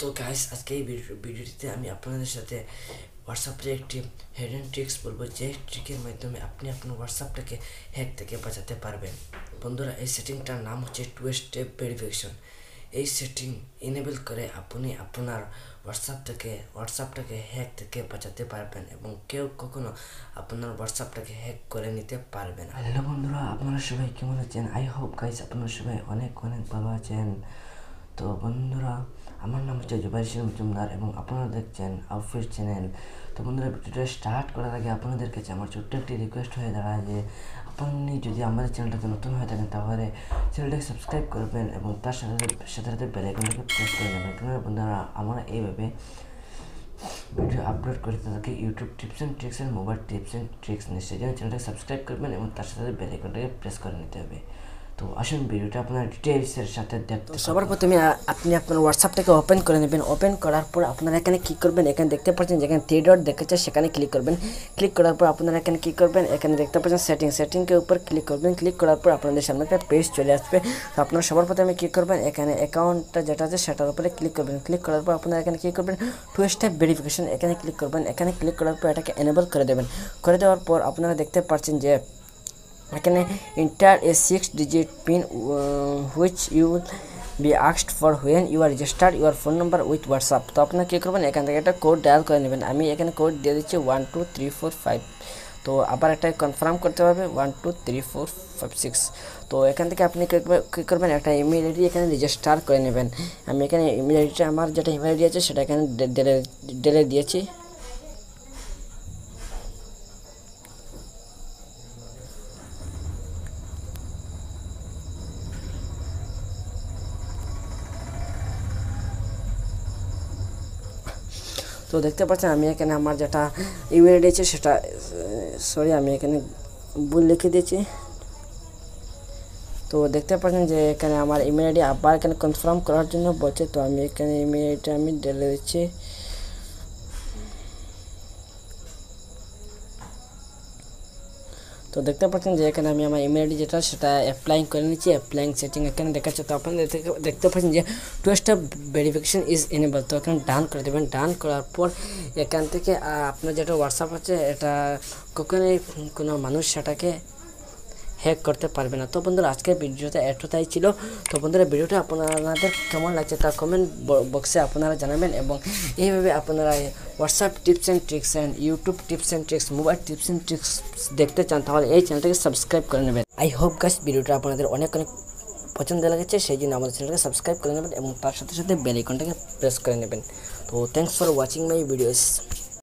তো গাইস আজকে এই ভিডিওটিতে আমি আপনাদের সাথে হোয়াটসঅ্যাপের একটি হিডেন ট্রিক্স বলবো, যে ট্রিকের মাধ্যমে আপনি আপনার হোয়াটসঅ্যাপটাকে হ্যাক থেকে বাঁচাতে পারবেন। বন্ধুরা, এই সেটিংটার নাম হচ্ছে 2 স্টেপ ভেরিফিকেশন। এই সেটিং এনেবল করে আপনি আপনার হোয়াটসঅ্যাপটাকে হ্যাক থেকে বাঁচাতে পারবেন এবং কেউ কখনো আপনার হোয়াটসঅ্যাপটাকে হ্যাক করে নিতে পারবে না। হ্যালো বন্ধুরা, আপনারা সবাই কেমন আছেন? আই হোপ গাইস আপনারা সবাই অনেক ভালো আছেন। তো বন্ধুরা, আমার নাম হচ্ছে মজুমদার এবং আপনারা দেখছেন আওফির চ্যানেল। তো বন্ধুরা, ভিডিওটা স্টার্ট করার আগে আপনাদের কাছে আমার ছোট্ট একটি রিকোয়েস্ট হয়ে দাঁড়ায় যে আপনি যদি আমাদের চ্যানেলটাতে নতুন হয়ে থাকেন তাহলে চ্যানেলটাকে সাবস্ক্রাইব করবেন এবং তার সাথে বেল আইকনটাকে প্রেস করে নেবেন। কেননা বন্ধুরা, আমরা এইভাবে ভিডিও আপলোড করে তাদেরকে ইউটিউব টিপস অ্যান্ড ট্রিক্স এর মোবাইল টিপস অ্যান্ড ট্রিক্স নিয়ে, সেই জন্য চ্যানেলটাকে সাবস্ক্রাইব করবেন এবং তার সাথে বেল আইকনটাকে প্রেস করে নিতে হবে। তো আসুন ভিডিওটা আপনার ডিটেইলসের সাথে দেখতে। সবার প্রথমে আপনি আপনার হোয়াটসঅ্যাপটাকে ওপেন করে নেবেন। ওপেন করার পর আপনারা এখানে কী করবেন, এখানে দেখতে পাচ্ছেন যেখানে 3 ডট দেখাচ্ছে সেখানে ক্লিক করবেন। ক্লিক করার পর আপনারা এখানে কী করবেন, এখানে দেখতে পাচ্ছেন সেটিংকে উপর ক্লিক করবেন। ক্লিক করার পর আপনাদের সামনে একটা পেজ চলে আসবে। তো আপনারা সবার প্রথমে কী করবেন, এখানে অ্যাকাউন্টটা যেটা আছে সেটার উপরে ক্লিক করবেন। ক্লিক করার পর আপনারা এখানে কী করবেন, 2 স্টেপ ভেরিফিকেশন এখানে ক্লিক করবেন। এখানে ক্লিক করার পর এটাকে এনেবল করে দেবেন। করে দেওয়ার পর আপনারা দেখতে পাচ্ছেন যে এখানে enter a 6-digit PIN which you will be asked for when you are registered your phone number with WhatsApp। তো আপনারা কী করবেন, এখান থেকে একটা কোড ডায়াল করে নেবেন। আমি এখানে কোড দিয়ে দিচ্ছি 1 2 3 4 5। তো আবার একটা কনফার্ম করতে হবে 1 2 3 4 5 6। তো এখান থেকে আপনি কী করবেন, একটা ইমেল আইডি এখানে রেজিস্টার করে নেবেন। আমি এখানে ইমেল আইডিটা আমার যেটা ইমেল আইডি আছে সেটা এখানে ডেলে দিয়েছি। তো দেখতে পাচ্ছেন আমি এখানে আমার যেটা ইমেল আইডি আছে সেটা আমি এখানে ভুল লিখে দিয়েছি। তো দেখতে পাচ্ছেন যে এখানে আমার ইমেল আইডি আবার এখানে কনফার্ম করার জন্য বলছে। তো আমি এখানে ইমেল আইডিটা আমি ঢেলে দিচ্ছি। তো দেখতে পাচ্ছেন যে এখানে আমি আমার ইমেল আইডি যেটা সেটা অ্যাপ্লাইং করে নিচ্ছি। অ্যাপ্লাইং সেটিং এখানে দেখাচ্ছে। তো আপনারা দেখতে পাচ্ছেন যে 2 স্টেপ ভেরিফিকেশন ইজ এনেবল। তো এখানে ডান করে দেবেন। ডান করার পর এখান থেকে আপনার যেটা হোয়াটসঅ্যাপ আছে এটা কখনোই কোনো মানুষ সেটাকে হ্যাক করতে পারবে না। তো বন্ধুরা, আজকের ভিডিওটা এতটাই ছিল। তো বন্ধুরা, ভিডিওটা আপনাদের কেমন লাগছে তা কমেন্ট বক্সে আপনারা জানাবেন এবং এইভাবে আপনারা WhatsApp tips and tricks and YouTube tips and tricks, mobile tips and tricks দেখতে চান তাহলে এই চ্যানেলটাকে সাবস্ক্রাইব করে নেবেন। আই হোপ গাইস ভিডিওটা আপনাদের অনেক পছন্দ লেগেছে, সেই জন্য আমাদের চ্যানেলটাকে সাবস্ক্রাইব করে নেবেন এবং তার সাথে বেল আইকনটাকে প্রেস করে নেবেন। তো thanks for watching my videos.